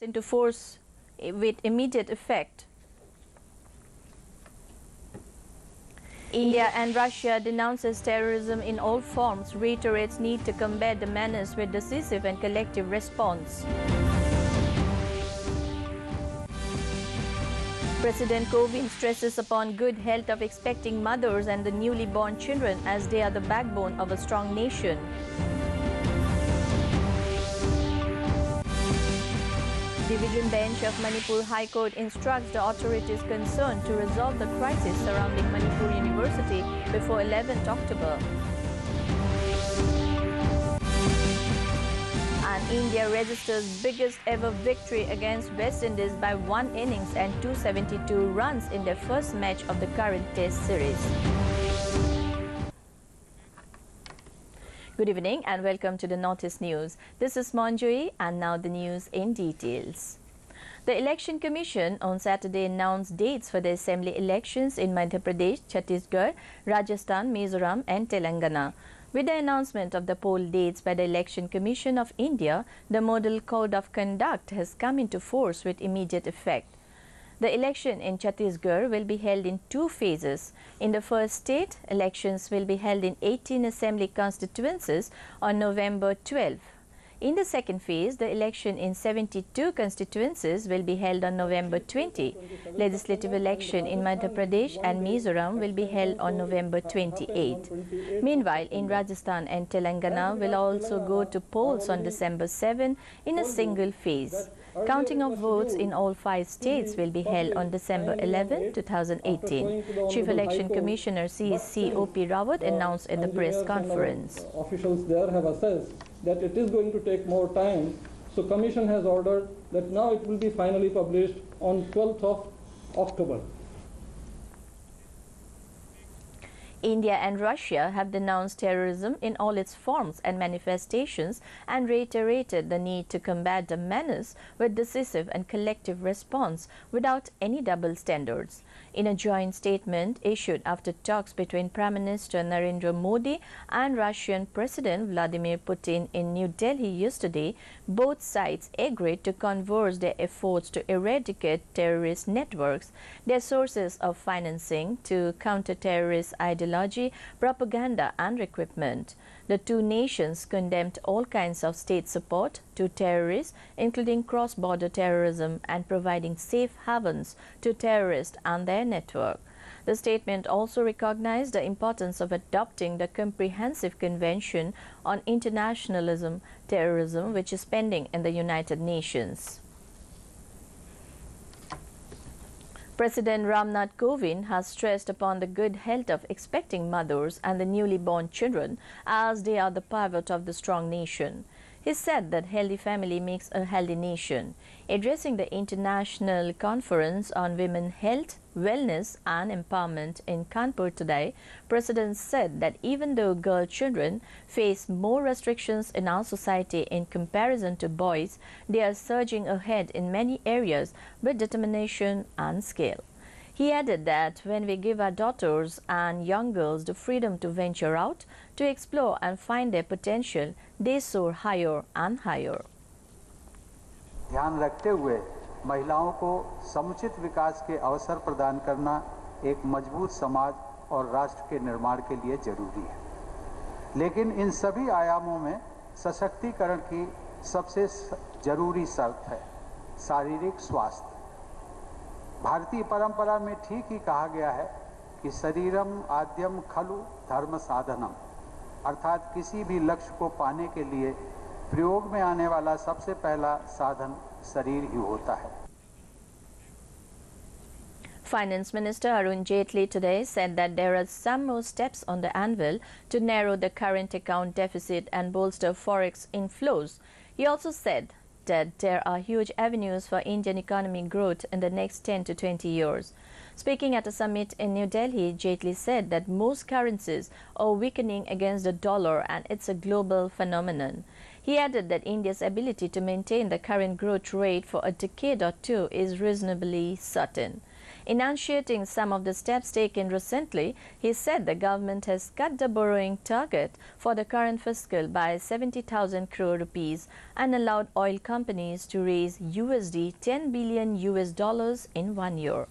into force with immediate effect. India and Russia denounces terrorism in all forms, reiterates need to combat the menace with decisive and collective response. President Kovind stresses upon good health of expecting mothers and the newly born children as they are the backbone of a strong nation. Division Bench of Manipur High Court instructs the authorities concerned to resolve the crisis surrounding Manipur University before 11th October. And India registers biggest ever victory against West Indies by 1 innings and 272 runs in their first match of the current Test series. Good evening and welcome to the Notice News. This is Monjoy and now the news in details. The Election Commission on Saturday announced dates for the assembly elections in Madhya Pradesh, Chhattisgarh, Rajasthan, Mizoram and Telangana. With the announcement of the poll dates by the Election Commission of India, the Model Code of Conduct has come into force with immediate effect. The election in Chhattisgarh will be held in 2 phases. In the first state, elections will be held in 18 assembly constituencies on November 12. In the second phase, the election in 72 constituencies will be held on November 20. Legislative election in Madhya Pradesh and Mizoram will be held on November 28. Meanwhile, in Rajasthan and Telangana will also go to polls on December 7 in a single phase. Counting of votes in all 5 states will be held on December 11, 2018. Chief Election Commissioner CEC O.P. Rawat announced at the press conference. Officials there have assessed that it is going to take more time, so Commission has ordered that now it will be finally published on 12th of October. India and Russia have denounced terrorism in all its forms and manifestations and reiterated the need to combat the menace with decisive and collective response without any double standards. In a joint statement issued after talks between Prime Minister Narendra Modi and Russian President Vladimir Putin in New Delhi yesterday, both sides agreed to converge their efforts to eradicate terrorist networks, their sources of financing to counter-terrorist ideology, propaganda and recruitment. The 2 nations condemned all kinds of state support to terrorists, including cross-border terrorism and providing safe havens to terrorists and their network. The statement also recognized the importance of adopting the Comprehensive Convention on Internationalism Terrorism, which is pending in the United Nations. President Ramnath Kovind has stressed upon the good health of expecting mothers and the newly born children as they are the pivot of the strong nation. He said that healthy family makes a healthy nation. Addressing the International Conference on Women Health, Wellness and Empowerment in Kanpur today, President said that even though girl children face more restrictions in our society in comparison to boys, they are surging ahead in many areas with determination and skill. He added that when we give our daughters and young girls the freedom to venture out, to explore and find their potential, they soar higher and higher. ध्यान रखते हुए महिलाओं को समुचित विकास के अवसर प्रदान करना एक मजबूत समाज और राष्ट्र के निर्माण के लिए जरूरी है। लेकिन इन सभी आयामों में सशक्तिकरण की सबसे जरूरी शर्त है शारीरिक स्वास्थ्य। भारतीय परंपरा में ठीक ही कहा गया है कि शरीरम आद्यम खलु धर्म साधनम, अर्थात किसी भी लक्ष्य को पाने के लिए प्रयोग में आने वाला सबसे पहला साधन शरीर ही होता है। Finance Minister Arun Jaitley today said that there are some more steps on the anvil to narrow the current account deficit and bolster forex inflows. He also said that there are huge avenues for Indian economic growth in the next 10 to 20 years. Speaking at a summit in New Delhi, Jaitley said that most currencies are weakening against the dollar and it's a global phenomenon. He added that India's ability to maintain the current growth rate for a decade or 2 is reasonably certain. Enunciating some of the steps taken recently, he said the government has cut the borrowing target for the current fiscal by 70,000 crore rupees and allowed oil companies to raise USD 10 billion in 1 year.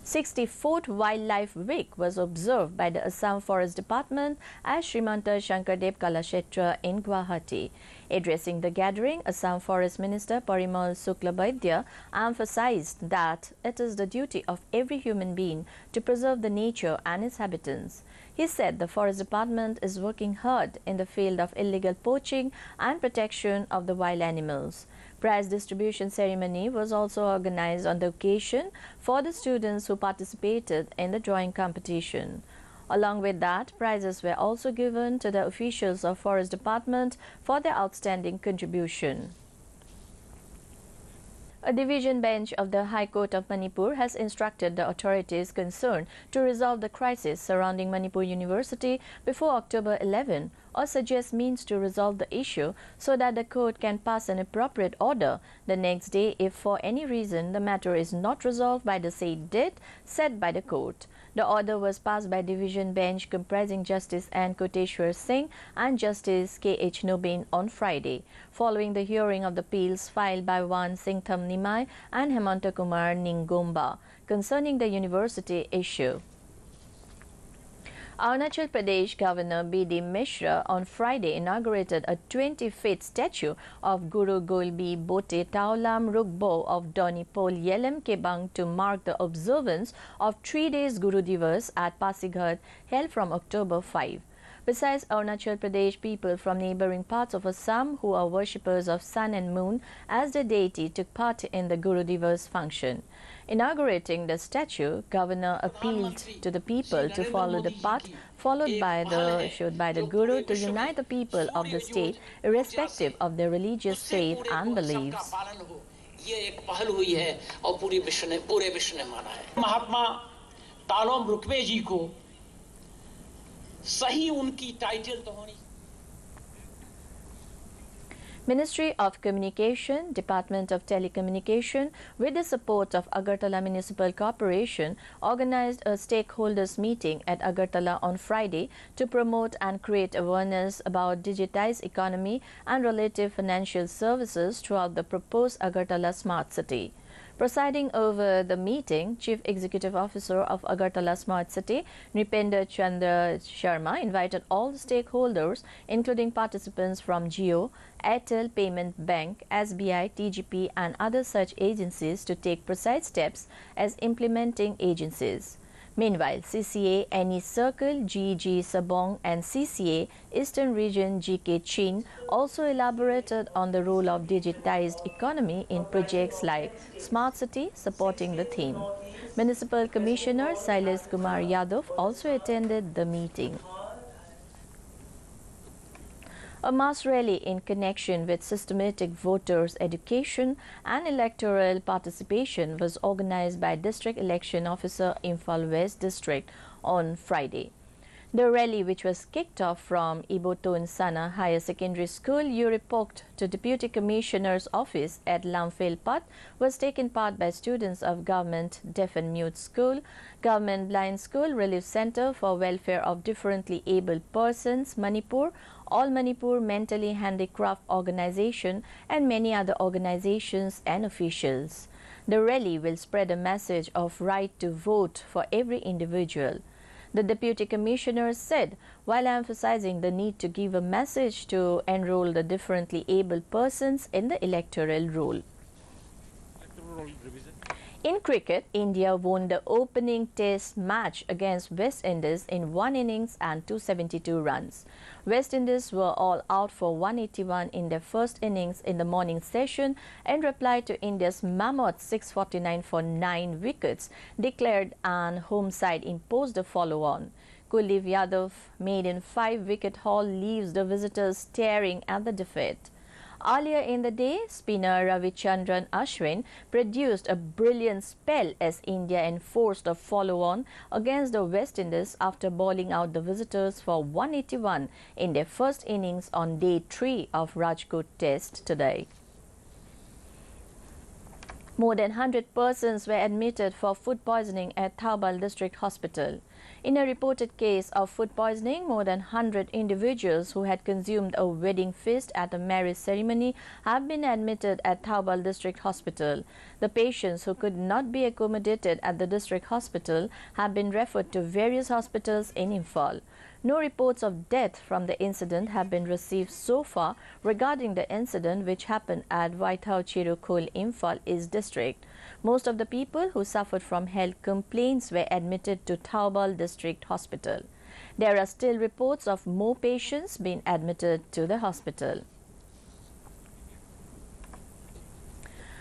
64th Wildlife Week was observed by the Assam Forest Department at Srimanta Shankardev Kalakshetra in Guwahati. Addressing the gathering, Assam Forest Minister Parimal Suklabaidya emphasized that it is the duty of every human being to preserve the nature and its habitants. He said the Forest Department is working hard in the field of illegal poaching and protection of the wild animals. Prize distribution ceremony was also organized on the occasion for the students who participated in the drawing competition. Along with that, prizes were also given to the officials of Forest Department for their outstanding contribution. A division bench of the High Court of Manipur has instructed the authorities concerned to resolve the crisis surrounding Manipur University before October 11 or suggest means to resolve the issue so that the court can pass an appropriate order the next day if for any reason the matter is not resolved by the said date set by the court. The order was passed by division bench comprising Justice N. Koteshwar Singh and Justice K.H. Nobin on Friday, following the hearing of the appeals filed by one Singtham Nimai and Hemanta Kumar Ningomba concerning the university issue. Arunachal Pradesh Governor B.D. Mishra on Friday inaugurated a 20-feet statue of Guru Golbi Bote Taulam Rukbo of Donipol Yelem Kebang to mark the observance of 3 days Guru Divas at Pasighat held from October 5. Besides Arunachal Pradesh, people from neighboring parts of Assam who are worshippers of sun and moon as the deity took part in the Guru Divas function. Inaugurating the statue, Governor appealed to the people to follow the path showed by the Guru to unite the people of the state irrespective of their religious faith and beliefs. महात्मा तालोम रुकवे जी को सही उनकी title तो होनी। Ministry of Communication, Department of Telecommunication, with the support of Agartala Municipal Corporation, organized a stakeholders meeting at Agartala on Friday to promote and create awareness about digitized economy and related financial services throughout the proposed Agartala Smart City. Presiding over the meeting, Chief Executive Officer of Agartala Smart City, Nripender Chandra Sharma, invited all the stakeholders, including participants from Jio, Airtel Payment Bank, SBI, TGP and other such agencies to take precise steps as implementing agencies. Meanwhile, CCA NE Circle, GG Sabong and CCA Eastern Region GK Chin also elaborated on the role of digitized economy in projects like Smart City, supporting the theme. Municipal Commissioner Silas Kumar Yadav also attended the meeting. A mass rally in connection with systematic voters' education and electoral participation was organized by District Election Officer Imphal West District on Friday. The rally, which was kicked off from Ibotun Sana Higher Secondary School, Uripokht to Deputy Commissioner's office at Lamphel-Pat, was taken part by students of Government Deaf and Mute School, Government Blind School, Relief Center for Welfare of Differently Abled Persons, Manipur, All Manipur Mentally Handicapped Organization, and many other organizations and officials. The rally will spread a message of right to vote for every individual. The Deputy Commissioner said, while emphasizing the need to give a message to enroll the differently abled persons in the electoral roll. In cricket, India won the opening test match against West Indies in 1 innings and 272 runs. West Indies were all out for 181 in their first innings in the morning session in reply to India's mammoth 649 for 9 wickets declared, and home side imposed the follow-on. Kuldeep Yadav made in 5-wicket haul leaves the visitors staring at the defeat. Earlier in the day, spinner Ravichandran Ashwin produced a brilliant spell as India enforced a follow-on against the West Indies after bowling out the visitors for 181 in their first innings on day 3 of Rajkot Test today. More than 100 persons were admitted for food poisoning at Thoubal District Hospital. In a reported case of food poisoning, more than 100 individuals who had consumed a wedding feast at a marriage ceremony have been admitted at Thoubal District Hospital. The patients who could not be accommodated at the district hospital have been referred to various hospitals in Imphal. No reports of death from the incident have been received so far regarding the incident which happened at Waithau Chirukul, Imphal East District. Most of the people who suffered from health complaints were admitted to Thoubal District Hospital. There are still reports of more patients being admitted to the hospital.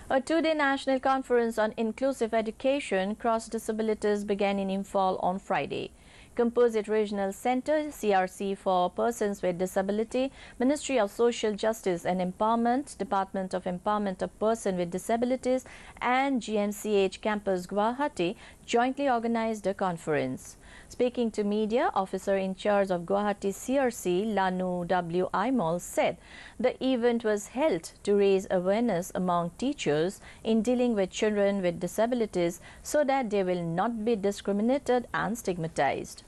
A two-day national conference on inclusive education cross disabilities began in Imphal on Friday. Composite Regional Centre, CRC for Persons with Disability, Ministry of Social Justice and Empowerment, Department of Empowerment of Persons with Disabilities and GMCH Campus Guwahati jointly organized the conference. Speaking to media, officer in charge of Guwahati CRC, Lanu W. Imol, said the event was held to raise awareness among teachers in dealing with children with disabilities so that they will not be discriminated and stigmatized.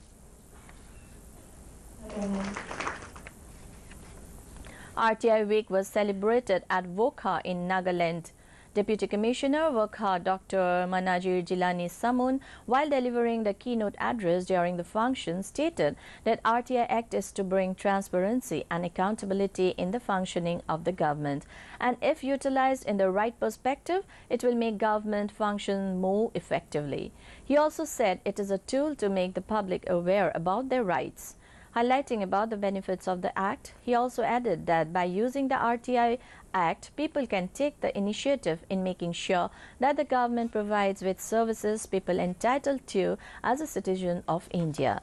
RTI Week was celebrated at Wokha in Nagaland. Deputy Commissioner Wokha Dr. Manajir Jilani Samun, while delivering the keynote address during the function, stated that RTI Act is to bring transparency and accountability in the functioning of the government, and if utilized in the right perspective, it will make government function more effectively. He also said it is a tool to make the public aware about their rights. Highlighting about the benefits of the Act, he also added that by using the RTI Act, people can take the initiative in making sure that the government provides with services people entitled to as a citizen of India.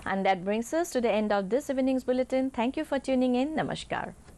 And that brings us to the end of this evening's bulletin. Thank you for tuning in. Namaskar.